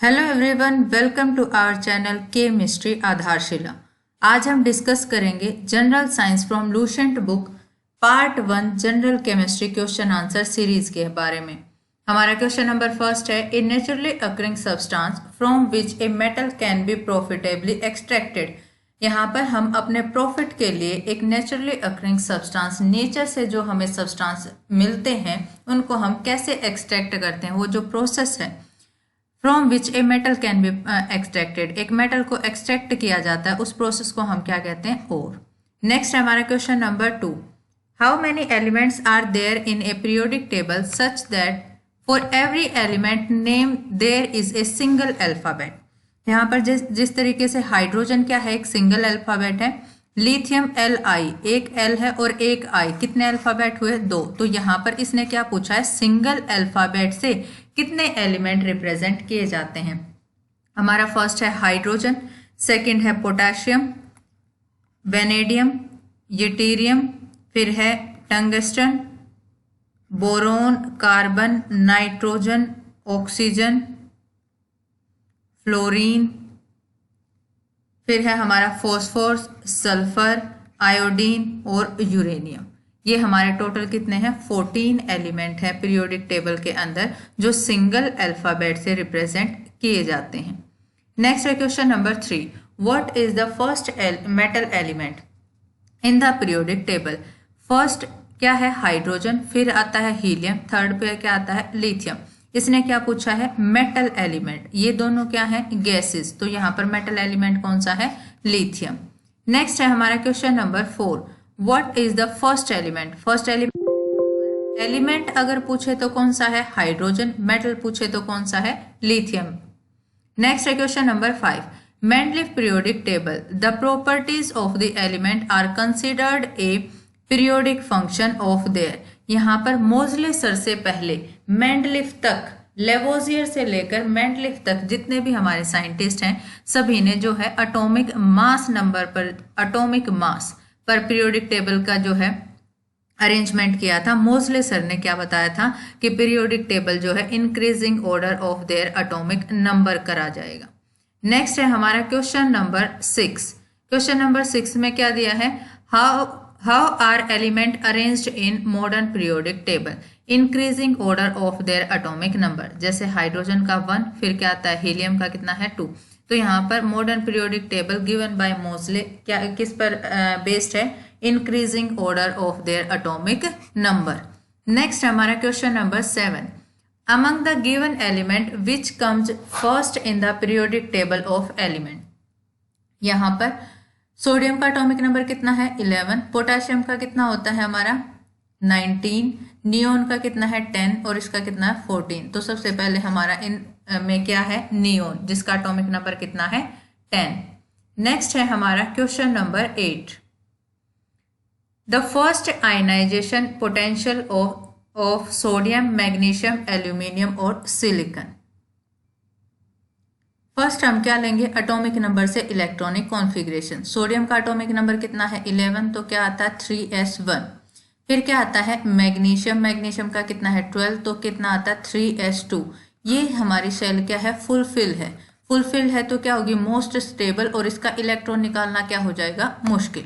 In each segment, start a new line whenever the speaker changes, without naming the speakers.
Hello everyone, welcome to our channel chemistry Aadharshila. आज हम discuss करेंगे general science from Lucent book part 1 general chemistry question answer series के बारे में। हमारा क्वेश्चन नंबर फर्स्ट है, a naturally occurring substance from which a metal can be profitably extracted. यहाँ पर हम अपने प्रॉफिट के लिए एक नेचुरली अकरिंग सब्सटेंस, नेचर से जो हमें सब्सटेंस मिलते हैं उनको हम कैसे एक्सट्रैक्ट करते हैं, वो जो प्रोसेस है from which a metal can be extracted, एक मेटल को एक्सट्रैक्ट किया जाता है, उस प्रोसेस को हम क्या कहते हैं, ओर। नेक्स्ट है हमारा question number 2, how many elements are there in a periodic table such that for every element name there is a single alphabet. यहाँ पर जिस तरीके से हाइड्रोजन क्या है, एक सिंगल अल्फाबेट है, लिथियम Li एक L है और एक I, कितने अल्फाबेट हुए, 2। तो यहाँ पर इसने क्या पूछा है, सिंगल अल्फाबेट से कितने एलिमेंट रिप्रेजेंट किए जाते हैं। हमारा फर्स्ट है हाइड्रोजन, सेकंड है पोटेशियम, वेनेडियम, यूटेरियम, फिर है tungsten, boron, carbon, nitrogen, oxygen, fluorine, फिर है हमारा फॉस्फोरस, सल्फर, आयोडीन और यूरेनियम। ये हमारे टोटल कितने हैं, 14 एलिमेंट हैं पीरियोडिक टेबल के अंदर जो सिंगल अल्फाबेट से रिप्रेजेंट किए जाते हैं। नेक्स्ट है question number 3, what is the first metal element in the periodic table. First क्या है, हाइड्रोजन, फिर आता है हीलियम, थर्ड पे क्या आता है, लिथियम। इसने क्या पूछा है, मेटल एलिमेंट। ये दोनों क्या है, गैसेस, तो यहाँ पर मेटल एलिमेंट कौन सा है, लिथियम। नेक्स्ट है हमारा question number 4, what is the first element. First element अगर पूछे तो कौन सा है, हाइड्रोजन, मेटल पूछे तो कौन सा है, लिथियम। नेक्स्ट है question number 5, Mendeleev periodic table, the properties of the element are considered a periodic function of their. यहाँ पर मोजले सर से पहले मेंडलीफ तक, लेवोजियर से लेकर मेंडलीफ तक जितने भी हमारे साइंटिस्ट हैं सभी ने जो है एटॉमिक मास नंबर पर, एटॉमिक मास पर पीरियोडिक टेबल का जो है अरेंजमेंट किया था। मोजले सर ने क्या बताया था कि पीरियोडिक टेबल जो है increasing order of their atomic number करा जाएगा। नेक्स्ट है हमारा क्वेश्चन नंबर 6। क्वेश्चन नंबर 6 में क्या दिया है, how are element arranged in modern periodic table, increasing order of their atomic number. जैसे हाइड्रोजन का 1, फिर क्या आता है, हीलियम का कितना है, 2। तो यहाँ पर modern periodic table given by Moseley क्या किस पर बेस्ड है, increasing order of their atomic number. Next हमारा question number 7, among the given element which comes first in the periodic table of element. यहाँ पर सोडियम का एटॉमिक नंबर कितना है, 11, पोटेशियम का कितना होता है हमारा 19, नियोन का कितना है 10 और इसका कितना है 14। तो सबसे पहले हमारा इन में क्या है, नियोन, जिसका एटॉमिक नंबर कितना है 10। नेक्स्ट है हमारा question number 8, the first ionisation potential of sodium, magnesium, aluminium और सिलिकॉन। फर्स्ट हम क्या लेंगे, एटॉमिक नंबर से इलेक्ट्रॉनिक कॉन्फ़िगरेशन। सोडियम का एटॉमिक नंबर कितना है 11, तो क्या आता है 3s1। फिर क्या आता है मैग्नीशियम, मैग्नीशियम का कितना है 12, तो कितना आता है 3s2। ये हमारी शेल क्या है, फुलफिल है। फुलफिल है तो क्या होगी, मोस्ट स्टेबल, और इसका इलेक्ट्रॉन निकालना क्या हो जाएगा, मुश्किल।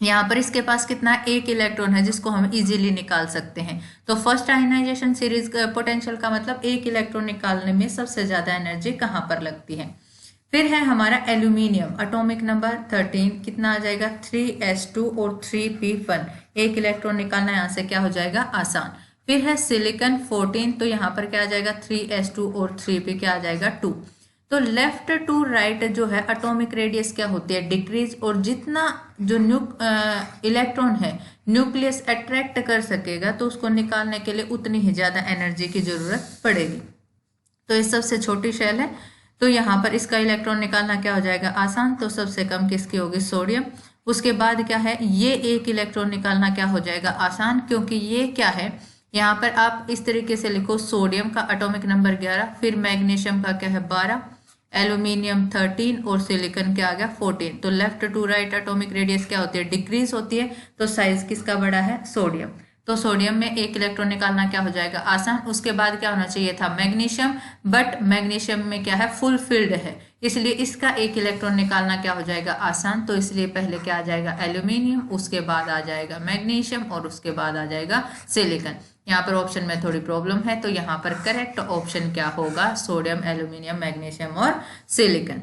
यहाँ पर इसके पास कितना है, एक इलेक्ट्रॉन है जिसको हम इजीली निकाल सकते हैं। तो फर्स्ट आयनाइजेशन सीरीज पोटेंशियल का मतलब एक इलेक्ट्रॉन निकालने में सबसे ज्यादा एनर्जी कहाँ पर लगती है। फिर है हमारा एल्यूमिनियम, एटॉमिक नंबर 13, कितना आ जाएगा 3s2 और 3p1। एक इलेक्ट्रॉन निकालना यहाँ से क्या हो जाएगा, आसान। फिर है सिलिकॉन 14, तो यहाँ पर क्या आ जाएगा 3s2 और 3p क्या आ जाएगा 2। तो लेफ्ट टू राइट जो है एटॉमिक रेडियस क्या होती है, डिक्रीज, और जितना जो इलेक्ट्रॉन है न्यूक्लियस अट्रैक्ट कर सकेगा तो उसको निकालने के लिए उतनी ही ज्यादा एनर्जी की जरूरत पड़ेगी। तो ये सबसे छोटी शेल है, तो यहाँ पर इसका इलेक्ट्रॉन निकालना क्या हो जाएगा, आसान। तो सबसे कम किसकी होगी, सोडियम। उसके बाद क्या है, ये एक इलेक्ट्रॉन निकालना क्या हो जाएगा, आसान, क्योंकि ये क्या है, यहाँ पर आप इस तरीके से लिखो, सोडियम का एटॉमिक नंबर 11, फिर मैग्नीशियम का क्या है 12, एल्यूमिनियम 13 और सिलिकॉन क्या आ गया 14। तो left to right atomic radius क्या होती है, डिक्रीज होती है। तो साइज किसका बड़ा है, सोडियम। तो सोडियम में एक इलेक्ट्रॉन निकालना क्या हो जाएगा, आसान। उसके बाद क्या होना चाहिए था, मैग्नीशियम, बट मैग्नीशियम में क्या है, फुल फिल्ड है, इसलिए इसका एक इलेक्ट्रॉन निकालना क्या हो जाएगा, आसान। तो इसलिए पहले क्या आ जाएगा, एल्यूमिनियम, उसके बाद आ जाएगा मैग्नीशियम और उसके बाद आ जाएगा सिलिकॉन। यहाँ पर ऑप्शन में थोड़ी प्रॉब्लम है, तो यहाँ पर करेक्ट ऑप्शन क्या होगा, सोडियम, एल्यूमिनियम, मैग्नीशियम और सिलिकॉन।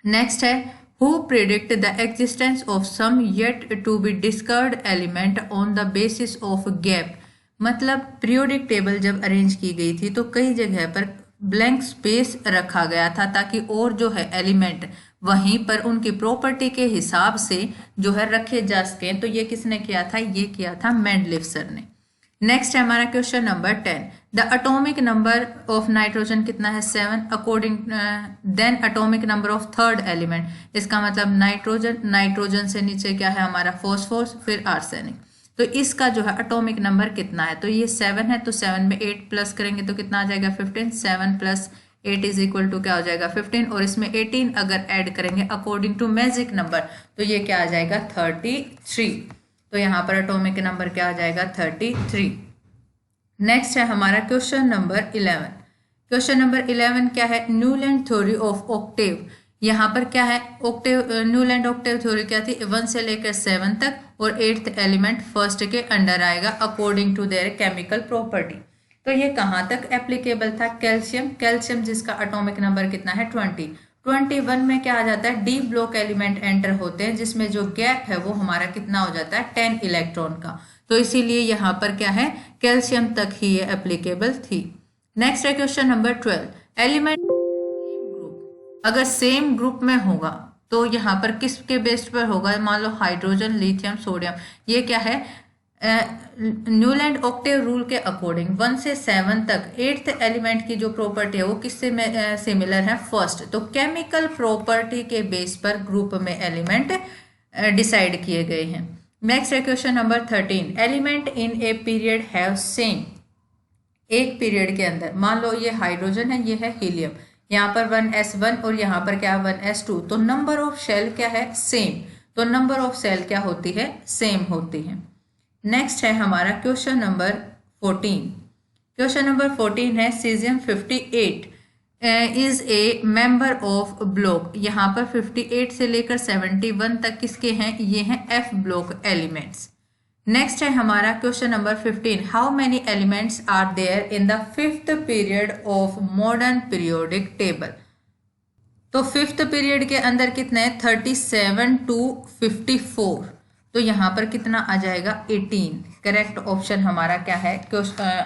नेक्स्ट है, who predict the existence of some yet to be discovered element on the basis of gap। मतलब पीरियोडिक टेबल जब अरेंज की गई थी तो कई जगह पर ब्लैंक स्पेस रखा गया था ताकि और जो है एलिमेंट वहीं पर उनकी प्रॉपर्टी के हिसाब से जो है रखे जा सकें। तो ये किसने किया था, ये किया था मेंडलीफ सर ने। नेक्स्ट है हमारा question number 10, the atomic number of nitrogen कितना है, 7, according then atomic number of third element, इसका मतलब नाइट्रोजन, नाइट्रोजन से नीचे क्या है हमारा फॉस्फोरस, फिर आर्सेनिक। तो इसका जो है अटोमिक नंबर कितना है, तो ये 7 है, तो 7 में 8 प्लस करेंगे तो कितना आ जाएगा 15, 7 प्लस 8 इज इक्वल टू क्या हो जाएगा 15, और इसमें 18 अगर ऐड करेंगे अकॉर्डिंग टू मैजिक नंबर तो ये क्या आ जाएगा 33। तो यहाँ पर एटॉमिक नंबर क्या आ जाएगा 33। नेक्स्ट है हमारा क्वेश्चन नंबर 11। क्वेश्चन नंबर 11 क्या है, न्यूलैंड थ्योरी ऑफ ऑक्टेव। यहाँ पर क्या है, ऑक्टेव, न्यूलैंड ऑक्टेव थ्योरी क्या थी, 1 से लेकर 7 तक, और 8th एलिमेंट फर्स्ट के अंडर आएगा according to their chemical property. तो ये कहाँ तक एप्लीकेबल था, कैल्शियम, कैल्शियम जिसका एटॉमिक नंबर कितना है 20। 21 में क्या आ जाता है, डी ब्लॉक एलिमेंट एंटर होते हैं जिसमें जो गैप है वो हमारा कितना हो जाता है 10 इलेक्ट्रॉन का। तो इसीलिए यहाँ पर क्या है, कैल्शियम तक ही ये एप्लीकेबल थी। नेक्स्ट है क्वेश्चन नंबर 12, एलिमेंट ग्रुप अगर सेम ग्रुप में होगा तो यहाँ पर किसके बेस पर होगा, मान लो हाइड्रोजन, लिथियम, सोडियम, ये क्या है न्यूलैंड ऑक्टेव रूल के अकॉर्डिंग 1 से 7 तक 8th एलिमेंट की जो प्रॉपर्टी है वो किससे सिमिलर है, फर्स्ट। तो केमिकल प्रॉपर्टी के बेस पर ग्रुप में एलिमेंट डिसाइड किए गए हैं। नेक्स्ट है question number 13, element in a period have same, एक पीरियड के अंदर मान लो ये हाइड्रोजन है, ये है हीलियम, यहाँ पर 1s1 और यहाँ पर क्या 1s2, तो नंबर ऑफ शेल क्या है सेम, तो नंबर ऑफ सेल क्या होती है, सेम होती है। नेक्स्ट है हमारा क्वेश्चन नंबर 14। क्वेश्चन नंबर 14 है, caesium 58 is a member of block. यहाँ पर 58 से लेकर 71 तक किसके हैं, ये हैं एफ ब्लॉक एलिमेंट्स। नेक्स्ट है हमारा question number 15, how many elements are there in the 5th period of modern periodic table. तो 5th पीरियड के अंदर कितने, 37 to 54, तो यहाँ पर कितना आ जाएगा 18। करेक्ट ऑप्शन हमारा क्या है,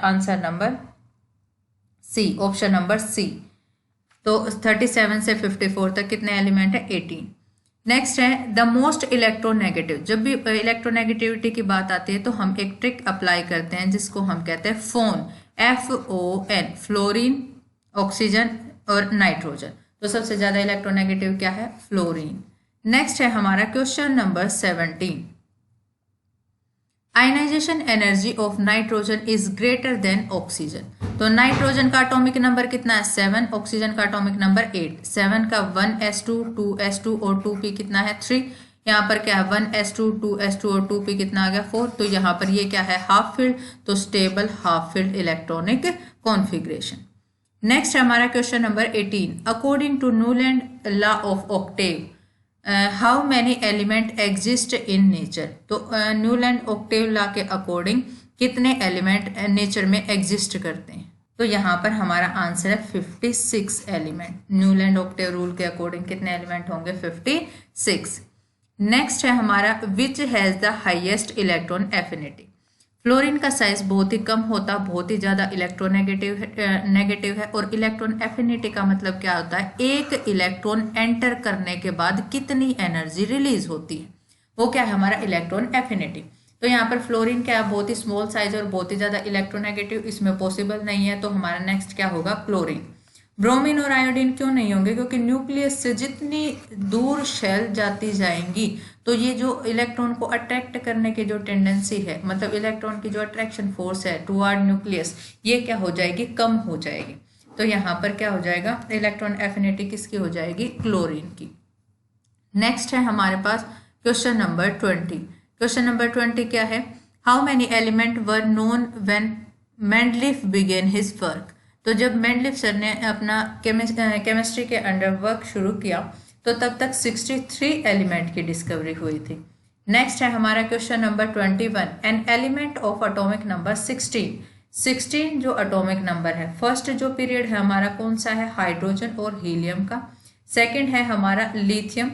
answer number C, option number C. तो 37 से 54 तक कितने एलिमेंट है, 18। नेक्स्ट है द मोस्ट इलेक्ट्रोनेगेटिव। जब भी इलेक्ट्रोनेगेटिविटी की बात आती है तो हम एक ट्रिक अप्लाई करते हैं जिसको हम कहते हैं फोन, FON, फ्लोरीन, ऑक्सीजन और नाइट्रोजन। तो सबसे ज्यादा इलेक्ट्रोनेगेटिव क्या है, फ्लोरीन। नेक्स्ट है हमारा question number 17, ionisation energy of nitrogen is greater than oxygen. तो नाइट्रोजन का एटॉमिक नंबर कितना है 7, ऑक्सीजन का एटॉमिक नंबर 8, 7 का 1s2, 2s2 और 2p कितना है 3, यहाँ पर क्या है 1s2, 2s2 और 2p कितना आ गया 4। तो यहाँ पर ये क्या है हाफ फील्ड, तो stable half filled electronic configuration. Next है हमारा question number 18, according to Newland law of octave how many element exist in nature. तो न्यूलैंड ऑक्टेव लॉ के अकॉर्डिंग कितने एलिमेंट नेचर में एग्जिस्ट करते हैं, तो यहाँ पर हमारा आंसर है 56 एलिमेंट। न्यूलैंड ऑक्टेव रूल के अकॉर्डिंग कितने एलिमेंट होंगे 56। नेक्स्ट है हमारा which has the highest electron affinity. Fluorine का साइज बहुत ही कम होता, बहुत ही ज्यादा नेगेटिव है, और इलेक्ट्रॉन एफिनिटी का मतलब क्या होता है, एक इलेक्ट्रॉन एंटर करने के बाद कितनी एनर्जी रिलीज होती है, वो क्या है हमारा इलेक्ट्रॉन एफिनिटी। तो यहाँ पर फ्लोरीन क्या है बहुत ही स्मॉल साइज और बहुत ही ज्यादा इलेक्ट्रोनेगेटिव, इसमें पॉसिबल नहीं है, तो हमारा नेक्स्ट क्या होगा क्लोरीन। ब्रोमीन और आयोडीन क्यों नहीं होंगे, क्योंकि न्यूक्लियस से जितनी दूर शेल जाती जाएंगी तो ये जो इलेक्ट्रॉन को अट्रैक्ट करने की जो टेंडेंसी है, मतलब इलेक्ट्रॉन की जो अट्रैक्शन फोर्स है टुवर्ड न्यूक्लियस, ये क्या हो जाएगी, कम हो जाएगी। तो यहाँ पर क्या हो जाएगा, इलेक्ट्रॉन एफिनिटी किसकी हो जाएगी, क्लोरीन की। नेक्स्ट है हमारे पास क्वेश्चन नंबर 20। क्वेश्चन नंबर 20 क्या है, how many element were known when Mendeleev begin his work. तो जब मेंडलीफ सर ने अपना केमिस्ट्री के अंडर वर्क शुरू किया तो तब तक 63 एलिमेंट की डिस्कवरी हुई थी। नेक्स्ट है हमारा question number 21, an element of atomic number 16 जो एटॉमिक नंबर है, फर्स्ट जो पीरियड है हमारा कौन सा है, हाइड्रोजन और हीलियम का। सेकंड है हमारा lithium,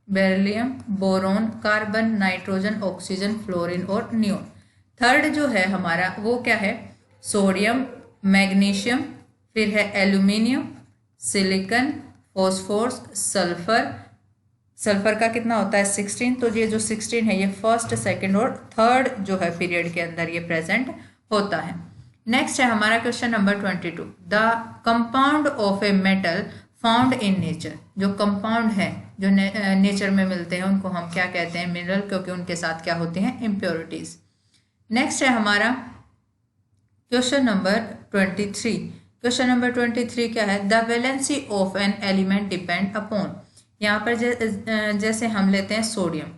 beryllium, boron, carbon, nitrogen, oxygen, fluorine और नियोन। थर्ड जो है हमारा वो क्या है, सोडियम, मैग्नीशियम, फिर है एल्यूमिनियम, सिलिकॉन, फॉस्फोरस, सल्फर का कितना होता है 16। तो ये जो 16 है ये फर्स्ट, सेकंड और थर्ड जो है पीरियड के अंदर ये प्रेजेंट होता है। नेक्स्ट है हमारा question number 22, the compound of a metal found in nature. जो कंपाउंड है जो नेचर में मिलते हैं उनको हम क्या कहते हैं, मिनरल, क्योंकि उनके साथ क्या होती हैं, इम्प्योरिटीज। नेक्स्ट है हमारा क्वेश्चन नंबर 23। क्वेश्चन नंबर 23 क्या है, the valency of an element depend upon. यहाँ पर जैसे हम लेते हैं सोडियम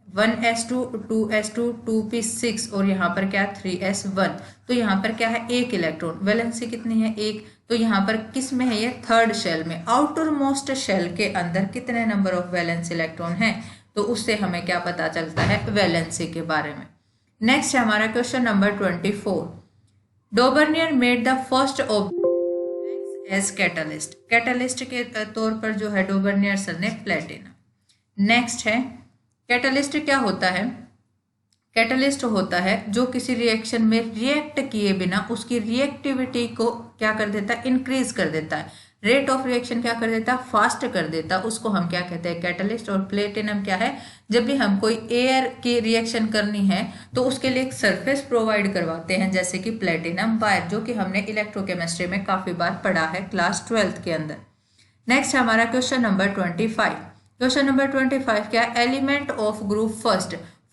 1s2 2s2 2p6 और यहाँ पर क्या 3s1। तो यहाँ पर क्या है, एक इलेक्ट्रॉन, वैलेंसी कितनी है, एक। तो यहाँ पर किस में है, ये थर्ड शेल में, आउटर मोस्ट शेल के अंदर कितने नंबर ऑफ वैलेंस इलेक्ट्रॉन है, तो उससे हमें क्या पता चलता है, वैलेंसी के बारे में। नेक्स्ट है हमारा question number 24, Dobereiner made the first object as catalyst. Catalyst के तौर पर जो है डोबर्नियर सर ने प्लेटिनम। नेक्स्ट है कैटलिस्ट क्या होता है, कैटलिस्ट होता है जो किसी रिएक्शन में रिएक्ट किए बिना उसकी रिएक्टिविटी को क्या कर देता है, इंक्रीज कर देता है, रेट ऑफ रिएक्शन क्या कर देता है, फास्ट कर देता है, उसको हम क्या कहते हैं, कैटलिस्ट। और प्लेटिनम क्या है, जब भी हम कोई एयर की रिएक्शन करनी है तो उसके लिए एक सरफेस प्रोवाइड करवाते हैं, जैसे कि प्लेटिनम वायर, जो कि हमने इलेक्ट्रोकेमिस्ट्री में काफी बार पढ़ा है क्लास 12th के अंदर। नेक्स्ट हमारा क्वेश्चन नंबर 25। क्वेश्चन नंबर 25 क्या, element of group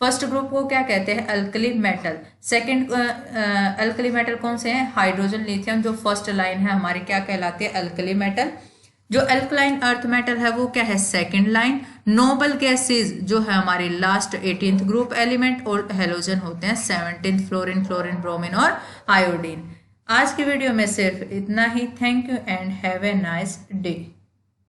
first group को क्या कहते हैं, alkali metal. Second alkali metal कौन से हैं, हाइड्रोजन, लिथियम। जो फर्स्ट लाइन है हमारी क्या कहलाती है, अल्कली मेटल। जो अल्कलाइन अर्थ मेटल है वो क्या है, सेकंड लाइन। नोबल गैसेज जो है हमारी लास्ट 18th ग्रुप एलिमेंट, और हेलोजन होते हैं 17th, फ्लोरीन, ब्रोमीन और आयोडीन। आज की वीडियो में सिर्फ इतना ही। Thank you and have a nice day.